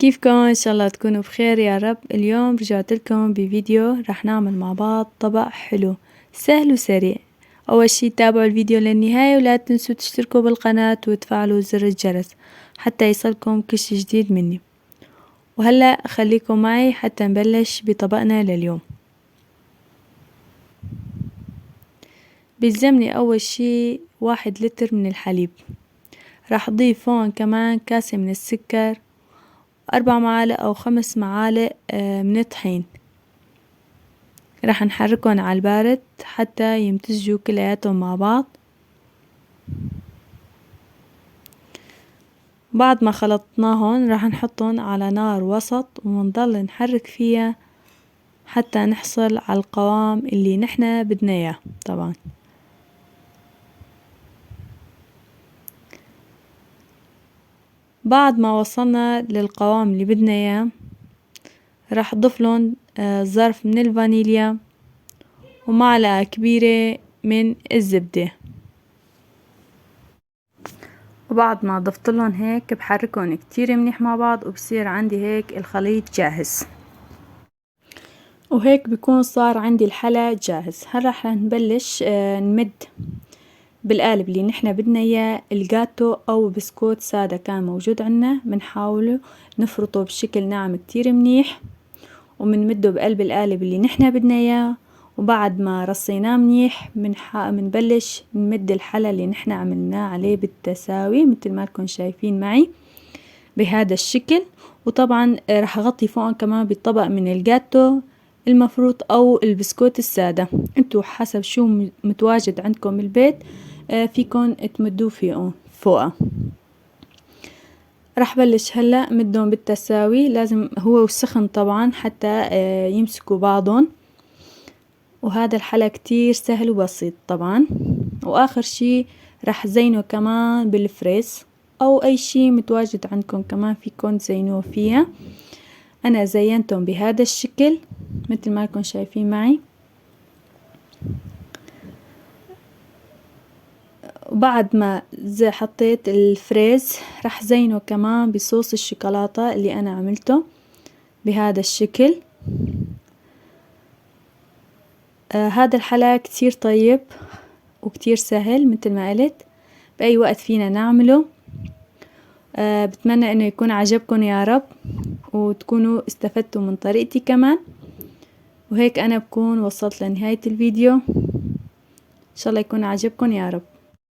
كيفكم؟ ان شاء الله تكونوا بخير يا رب. اليوم رجعت لكم بفيديو راح نعمل مع بعض طبق حلو سهل وسريع. اول شي تابعوا الفيديو للنهاية ولا تنسوا تشتركوا بالقناة وتفعلوا زر الجرس حتى يصلكم كل شي جديد مني. وهلأ خليكم معي حتى نبلش بطبقنا لليوم. بيلزمني اول شي 1 لتر من الحليب، راح اضيف هون كمان كاسة من السكر، 4 معالق أو 5 معالق من الطحين. راح نحركهم على البارد حتى يمتزجوا كلياتهم مع بعض. بعد ما خلطناهم راح نحطهم على نار وسط ونضل نحرك فيها حتى نحصل على القوام اللي نحنا بدنا اياه. طبعا بعد ما وصلنا للقوام اللي بدنا اياه راح اضيف لهم ظرف من الفانيليا ومعلقة كبيرة من الزبدة. وبعد ما ضفت لهم هيك بحركهم كتير منيح مع بعض وبصير عندي هيك الخليط جاهز. وهيك بيكون صار عندي الحلا جاهز. هلا رح نبلش نمد بالقالب اللي نحنا بدنا اياه الجاتو او بسكوت سادة كان موجود عنا، بنحاوله نفرطه بشكل ناعم كتير منيح وبنمده بقلب القالب اللي نحنا بدنا اياه. وبعد ما رصيناه منيح بنبلش نمد الحلا اللي نحنا عملناه عليه بالتساوي مثل ما انكم شايفين معي بهذا الشكل. وطبعا راح اغطي فوقهم كمان بطبق من الجاتو المفروض او البسكوت السادة، انتو حسب شو متواجد عندكم بالبيت فيكن تمدوه فوقه. راح بلش هلا مدهم بالتساوي، لازم هو والسخن طبعا حتى يمسكوا بعضهم. وهذا الحلا كتير سهل وبسيط طبعا. واخر شي راح زينه كمان بالفريز او اي شي متواجد عندكم كمان فيكن تزينوه فيها. انا زينتهم بهذا الشكل مثل ما انكم شايفين معي. وبعد ما حطيت الفريز راح زينه كمان بصوص الشوكولاتة اللي انا عملته بهذا الشكل. هذا الحلا كتير طيب وكتير سهل مثل ما قلت، بأي وقت فينا نعمله. بتمنى انه يكون عجبكم يا رب وتكونوا استفدتوا من طريقتي كمان. وهيك انا بكون وصلت لنهاية الفيديو، ان شاء الله يكون عجبكم يا رب.